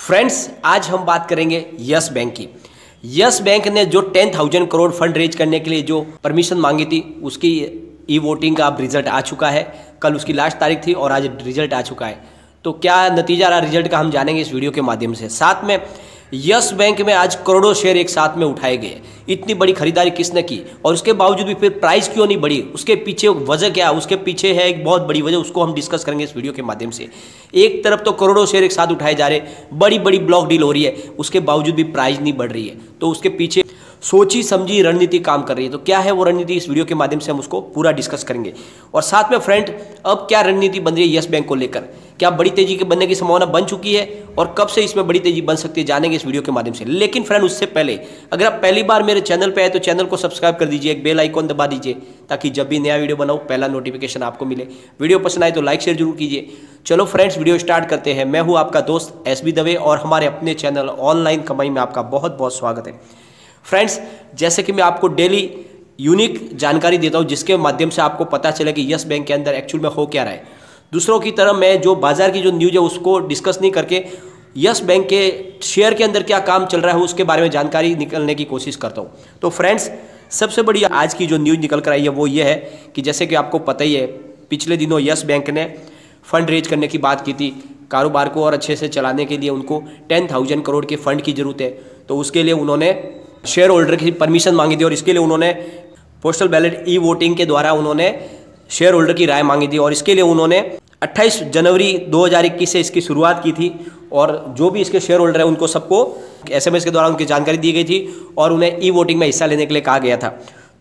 Friends, आज हम बात करेंगे यस बैंक की। यस बैंक ने जो 10,000 करोड़ फंड रेज करने के लिए जो परमिशन मांगी थी, उसकी ई वोटिंग का अब रिजल्ट आ चुका है। कल उसकी लास्ट तारीख थी और आज रिजल्ट आ चुका है। तो क्या नतीजा रहा रिजल्ट का, हम जानेंगे इस वीडियो के माध्यम से। साथ में यस बैंक में आज करोड़ों शेयर एक साथ में उठाए गए। इतनी बड़ी खरीदारी किसने की और उसके बावजूद भी फिर प्राइस क्यों नहीं बढ़ी, उसके पीछे वजह क्या, उसके पीछे है एक बहुत बड़ी वजह, उसको हम डिस्कस करेंगे इस वीडियो के माध्यम से। एक तरफ तो करोड़ों शेयर एक साथ उठाए जा रहे, बड़ी बड़ी ब्लॉक डील हो रही है, उसके बावजूद भी प्राइस नहीं बढ़ रही है। तो उसके पीछे सोची समझी रणनीति काम कर रही है। तो क्या है वो रणनीति, इस वीडियो के माध्यम से हम उसको पूरा डिस्कस करेंगे। और साथ में फ्रेंड, अब क्या रणनीति बन रही है यस बैंक को लेकर, क्या बड़ी तेजी के बनने की संभावना बन चुकी है और कब से इसमें बड़ी तेजी बन सकती है, जानेंगे इस वीडियो के माध्यम से। लेकिन फ्रेंड, उससे पहले अगर आप पहली बार मेरे चैनल पे आए तो चैनल को सब्सक्राइब कर दीजिए, एक बेल आइकॉन दबा दीजिए ताकि जब भी नया वीडियो बनाऊं पहला नोटिफिकेशन आपको मिले। वीडियो पसंद आए तो लाइक शेयर जरूर कीजिए। चलो फ्रेंड्स, वीडियो स्टार्ट करते हैं। मैं हूं आपका दोस्त एसबी दवे और हमारे अपने चैनल ऑनलाइन कमाई में आपका बहुत बहुत स्वागत है। फ्रेंड्स, जैसे कि मैं आपको डेली यूनिक जानकारी देता हूं जिसके माध्यम से आपको पता चले कि यस बैंक के अंदर एक्चुअल में हो क्या रहा है। दूसरों की तरह मैं जो बाजार की जो न्यूज़ है उसको डिस्कस नहीं करके यस बैंक के शेयर के अंदर क्या काम चल रहा है उसके बारे में जानकारी निकलने की कोशिश करता हूं। तो फ्रेंड्स, सबसे बड़ी आज की जो न्यूज़ निकल कर आई है वो ये है कि जैसे कि आपको पता ही है, पिछले दिनों यस बैंक ने फंड रेज करने की बात की थी। कारोबार को और अच्छे से चलाने के लिए उनको 10,000 करोड़ के फंड की जरूरत है। तो उसके लिए उन्होंने शेयर होल्डर की परमिशन मांगी थी और इसके लिए उन्होंने पोस्टल बैलेट ई वोटिंग के द्वारा उन्होंने शेयर होल्डर की राय मांगी थी। और इसके लिए उन्होंने 28 जनवरी 2021 से इसकी शुरुआत की थी और जो भी इसके शेयर होल्डर है उनको सबको SMS के द्वारा उनकी जानकारी दी गई थी और उन्हें ई वोटिंग में हिस्सा लेने के लिए कहा गया था।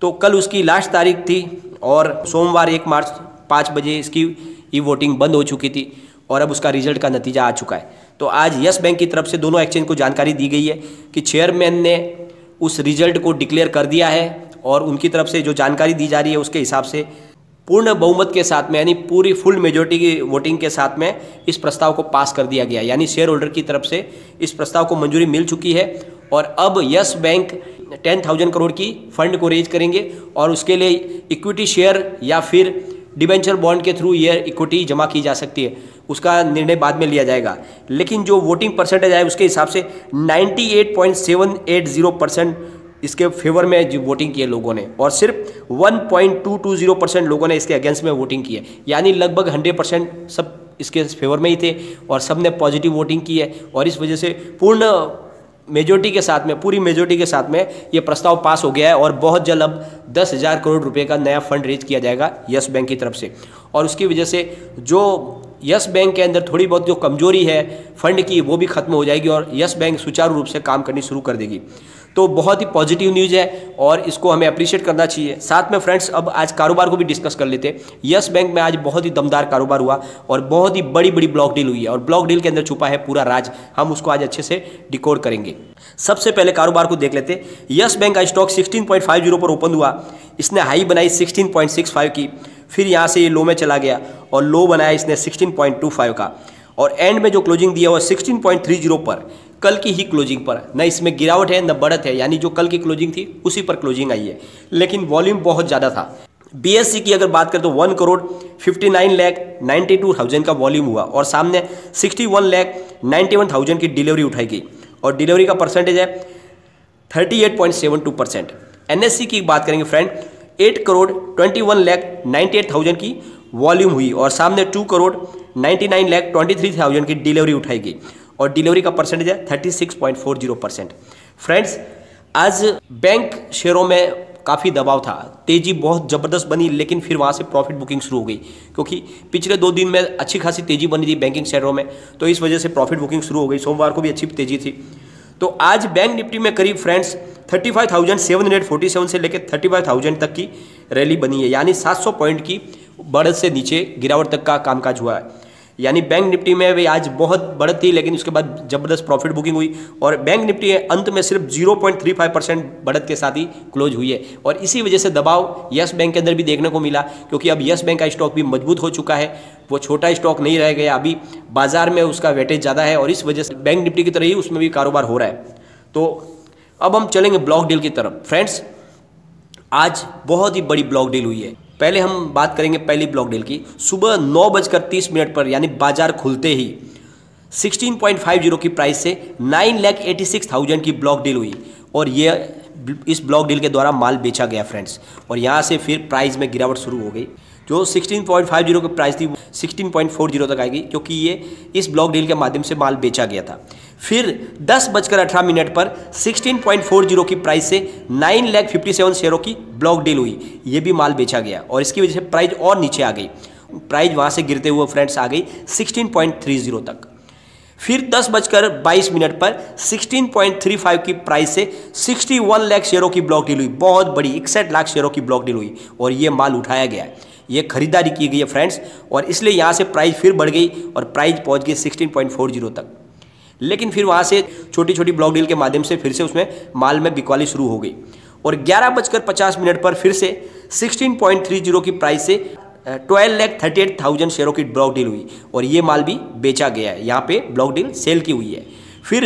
तो कल उसकी लास्ट तारीख थी और सोमवार 1 मार्च 5 बजे इसकी ई वोटिंग बंद हो चुकी थी और अब उसका रिजल्ट का नतीजा आ चुका है। तो आज यस बैंक की तरफ से दोनों एक्सचेंज को जानकारी दी गई है कि चेयरमैन ने उस रिजल्ट को डिक्लेयर कर दिया है और उनकी तरफ से जो जानकारी दी जा रही है उसके हिसाब से पूर्ण बहुमत के साथ में, यानी पूरी फुल मेजोरिटी की वोटिंग के साथ में इस प्रस्ताव को पास कर दिया गया। यानी शेयर होल्डर की तरफ से इस प्रस्ताव को मंजूरी मिल चुकी है और अब यस बैंक 10,000 करोड़ की फंड को रेज करेंगे और उसके लिए इक्विटी शेयर या फिर डिबेंचर बॉन्ड के थ्रू ये इक्विटी जमा की जा सकती है। उसका निर्णय बाद में लिया जाएगा। लेकिन जो वोटिंग परसेंटेज है उसके हिसाब से 98.780% इसके फेवर में जो वोटिंग की है लोगों ने और सिर्फ 1.220% लोगों ने इसके अगेंस्ट में वोटिंग की है। यानी लगभग 100% सब इसके फेवर में ही थे और सब ने पॉजिटिव वोटिंग की है और इस वजह से पूर्ण मेजोरिटी के साथ में, पूरी मेजोरिटी के साथ में ये प्रस्ताव पास हो गया है और बहुत जल्द अब 10,000 करोड़ रुपए का नया फंड रेज किया जाएगा यस बैंक की तरफ से। और उसकी वजह से जो यस बैंक के अंदर थोड़ी बहुत जो कमजोरी है फंड की वो भी खत्म हो जाएगी और यस बैंक सुचारू रूप से काम करनी शुरू कर देगी। तो बहुत ही पॉजिटिव न्यूज़ है और इसको हमें अप्रिशिएट करना चाहिए। साथ में फ्रेंड्स, अब आज कारोबार को भी डिस्कस कर लेते हैं। यस बैंक में आज बहुत ही दमदार कारोबार हुआ और बहुत ही बड़ी बड़ी ब्लॉक डील हुई है और ब्लॉक डील के अंदर छुपा है पूरा राज। हम उसको आज अच्छे से डिकोड करेंगे। सबसे पहले कारोबार को देख लेते हैं। यस बैंक का स्टॉक 16.50 पर ओपन हुआ। इसने हाई बनाई 16.65 की, फिर यहाँ से ये लो में चला गया और लो बनाया इसने 16.25 का और एंड में जो क्लोजिंग दिया हुआ 16.30 पर, कल की ही क्लोजिंग पर। न इसमें गिरावट है न बढ़त है, यानी जो कल की क्लोजिंग थी उसी पर क्लोजिंग आई है। लेकिन वॉल्यूम बहुत ज़्यादा था। BSE की अगर बात करें तो 1,59,92,000 का वॉल्यूम हुआ और सामने 61,91,000 की डिलीवरी उठाई गई और डिलीवरी का परसेंटेज है 38.72%। NSE की बात करेंगे फ्रेंड, 8,21,98,000 की वॉल्यूम हुई और सामने 2,99,23,000 की डिलीवरी उठाई गई और डिलीवरी का परसेंटेज है 36.40%। फ्रेंड्स, आज बैंक शेयरों में काफ़ी दबाव था, तेजी बहुत ज़बरदस्त बनी, लेकिन फिर वहाँ से प्रॉफिट बुकिंग शुरू हो गई क्योंकि पिछले 2 दिन में अच्छी खासी तेजी बनी थी बैंकिंग शेयरों में, तो इस वजह से प्रॉफिट बुकिंग शुरू हो गई। सोमवार को भी अच्छी तेजी थी। तो आज बैंक निफ्टी में करीब फ्रेंड्स 35,747 से लेकर 35,000 तक की रैली बनी है, यानी 700 पॉइंट की बढ़त से नीचे गिरावट तक का कामकाज हुआ है। यानी बैंक निफ्टी में भी आज बहुत बढ़त थी, लेकिन उसके बाद जबरदस्त प्रॉफिट बुकिंग हुई और बैंक निफ्टी अंत में सिर्फ 0.35% बढ़त के साथ ही क्लोज हुई है। और इसी वजह से दबाव यस बैंक के अंदर भी देखने को मिला क्योंकि अब यस बैंक का स्टॉक भी मजबूत हो चुका है, वो छोटा स्टॉक नहीं रह गया, अभी बाजार में उसका वेटेज ज़्यादा है और इस वजह से बैंक निफ्टी की तरह ही उसमें भी कारोबार हो रहा है। तो अब हम चलेंगे ब्लॉक डील की तरफ। फ्रेंड्स, आज बहुत ही बड़ी ब्लॉक डील हुई है। पहले हम बात करेंगे पहली ब्लॉक डील की। सुबह 9:30 पर यानी बाजार खुलते ही 16.50 की प्राइस से 9,86,000 की ब्लॉक डील हुई और ये इस ब्लॉक डील के द्वारा माल बेचा गया फ्रेंड्स। और यहाँ से फिर प्राइस में गिरावट शुरू हो गई। जो 16.50 की प्राइस थी 16.40 तक आएगी, क्योंकि ये इस ब्लॉक डील के माध्यम से माल बेचा गया था। फिर 10:18 पर 16.40 की प्राइस से 9,57,000 शेयरों की ब्लॉक डील हुई, ये भी माल बेचा गया और इसकी वजह से प्राइस और नीचे आ गई। प्राइस वहाँ से गिरते हुए फ्रेंड्स आ गई 16.30 तक। फिर 10:22 पर 16.35 की प्राइस से 61 लाख शेयरों की ब्लॉक डील हुई, बहुत बड़ी 61 लाख शेयरों की ब्लॉक डील हुई और ये माल उठाया गया, ये खरीदारी की गई है फ्रेंड्स। और इसलिए यहाँ से प्राइस फिर बढ़ गई और प्राइस पहुँच गई 16.40 तक। लेकिन फिर वहाँ से छोटी छोटी ब्लॉक डील के माध्यम से फिर से उसमें माल में बिकवाली शुरू हो गई और 11:50 पर फिर से 16.30 की प्राइस से 12,38,000 शेयरों की ब्लॉक डील हुई और ये माल भी बेचा गया है, यहाँ पे ब्लॉक डील सेल की हुई है। फिर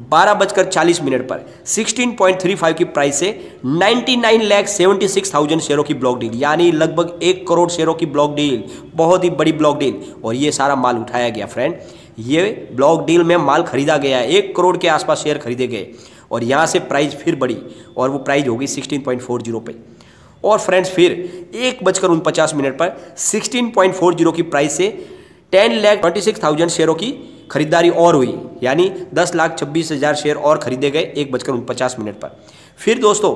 12:40 पर 16.35 की प्राइस से 99,76,000 शेयरों की ब्लॉक डील, यानी लगभग 1 करोड़ शेयरों की ब्लॉक डील, बहुत ही बड़ी ब्लॉक डील और ये सारा माल उठाया गया फ्रेंड। ये ब्लॉक डील में माल खरीदा गया, 1 करोड़ के आसपास शेयर खरीदे गए और यहाँ से प्राइस फिर बढ़ी और वो प्राइस हो गई 16.40 पे। और फ्रेंड्स फिर 1:49 पर 16.40 की प्राइस से 10,26,000 शेयरों की खरीदारी और हुई, यानी 10,26,000 शेयर और खरीदे गए 1:49 पर। फिर दोस्तों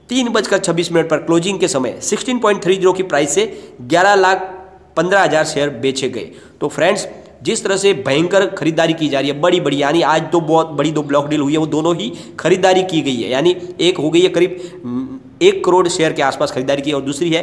3:26 पर क्लोजिंग के समय 16.30 की प्राइस से 11,15,000 शेयर बेचे गए। तो फ्रेंड्स जिस तरह से भयंकर खरीदारी की जा रही है, बड़ी बड़ी, यानी आज तो बहुत बड़ी 2 ब्लॉक डील हुई है, वो दोनों ही खरीदारी की गई है, यानी एक हो गई है करीब 1 करोड़ शेयर के आसपास खरीदारी की और दूसरी है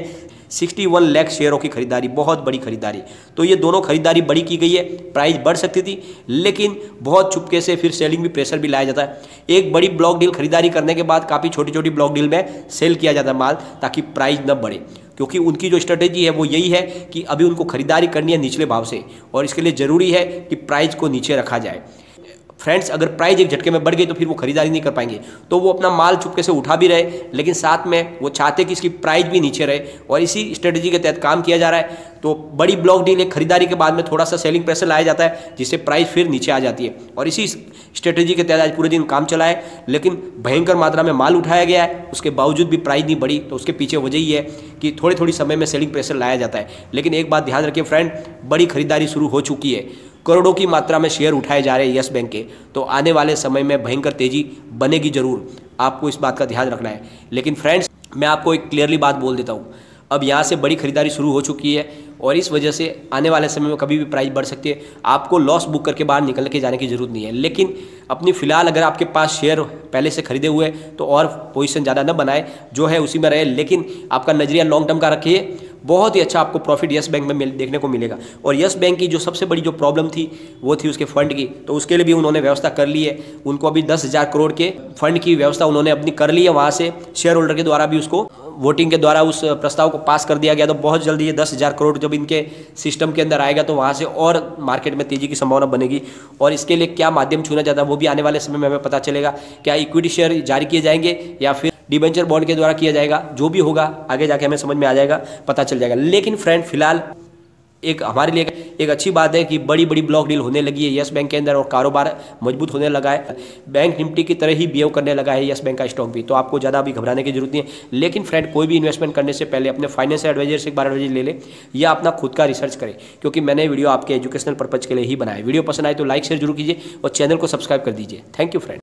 61 लाख शेयरों की खरीदारी, बहुत बड़ी खरीदारी। तो ये दोनों खरीदारी बड़ी की गई है, प्राइस बढ़ सकती थी लेकिन बहुत चुपके से फिर सेलिंग भी प्रेशर भी लाया जाता है। एक बड़ी ब्लॉक डील खरीदारी करने के बाद काफ़ी छोटी छोटी ब्लॉक डील में सेल किया जाता है माल, ताकि प्राइस न बढ़े, क्योंकि उनकी जो स्ट्रेटेजी है वो यही है कि अभी उनको खरीदारी करनी है निचले भाव से और इसके लिए ज़रूरी है कि प्राइस को नीचे रखा जाए। फ्रेंड्स अगर प्राइस एक झटके में बढ़ गई तो फिर वो खरीदारी नहीं कर पाएंगे, तो वो अपना माल चुपके से उठा भी रहे लेकिन साथ में वो चाहते कि इसकी प्राइस भी नीचे रहे और इसी स्ट्रेटेजी के तहत काम किया जा रहा है। तो बड़ी ब्लॉक डील एक खरीदारी के बाद में थोड़ा सा सेलिंग प्रेशर लाया जाता है जिससे प्राइस फिर नीचे आ जाती है और इसी स्ट्रेटेजी के तहत आज पूरे दिन काम चला है, लेकिन भयंकर मात्रा में माल उठाया गया है, उसके बावजूद भी प्राइस नहीं बढ़ी। तो उसके पीछे वजह ही है कि थोड़ी थोड़ी समय में सेलिंग प्रेशर लाया जाता है। लेकिन एक बात ध्यान रखिए फ्रेंड, बड़ी खरीदारी शुरू हो चुकी है, करोड़ों की मात्रा में शेयर उठाए जा रहे हैं यस बैंक के, तो आने वाले समय में भयंकर तेजी बनेगी जरूर, आपको इस बात का ध्यान रखना है। लेकिन फ्रेंड्स मैं आपको एक क्लियरली बात बोल देता हूँ, अब यहाँ से बड़ी खरीदारी शुरू हो चुकी है और इस वजह से आने वाले समय में कभी भी प्राइस बढ़ सकती है। आपको लॉस बुक करके बाहर निकल के जाने की जरूरत नहीं है, लेकिन अपनी फ़िलहाल अगर आपके पास शेयर पहले से खरीदे हुए तो और पोजीशन ज़्यादा न बनाए, जो है उसी में रहे, लेकिन आपका नज़रिया लॉन्ग टर्म का रखिए, बहुत ही अच्छा आपको प्रॉफिट यस बैंक में देखने को मिलेगा। और यस बैंक की जो सबसे बड़ी जो प्रॉब्लम थी वो थी उसके फंड की, तो उसके लिए भी उन्होंने व्यवस्था कर ली है। उनको अभी 10,000 करोड़ के फंड की व्यवस्था उन्होंने अपनी कर ली है, वहाँ से शेयर होल्डर के द्वारा भी उसको वोटिंग के द्वारा उस प्रस्ताव को पास कर दिया गया। तो बहुत जल्दी ये 10,000 करोड़ जब इनके सिस्टम के अंदर आएगा तो वहाँ से और मार्केट में तेज़ी की संभावना बनेगी। और इसके लिए क्या माध्यम चुना जाता है वो भी आने वाले समय में हमें पता चलेगा। क्या इक्विटी शेयर जारी किए जाएंगे या फिर डिबेंचर बॉन्ड के द्वारा किया जाएगा, जो भी होगा आगे जाके हमें समझ में आ जाएगा, पता चल जाएगा। लेकिन फ्रेंड फिलहाल एक हमारे लिए एक अच्छी बात है कि बड़ी बड़ी ब्लॉक डील होने लगी है यस बैंक के अंदर और कारोबार मजबूत होने लगा है। बैंक निफ्टी की तरह ही बिहेव करने लगा है यस बैंक का स्टॉक भी, तो आपको ज़्यादा अभी घबराने की जरूरत नहीं है। लेकिन फ्रेंड कोई भी इन्वेस्टमेंट करने से पहले अपने फाइनेंशियल एडवाइजर से एक बार एडवाइजर ले ले या अपना खुद का रिसर्च करें, क्योंकि मैंने वीडियो आपके एजुकेशनल पर्पज के लिए ही बनाया। वीडियो पसंद आए तो लाइक शेयर जरूर कीजिए और चैनल को सब्सक्राइब कर दीजिए। Thank you friend.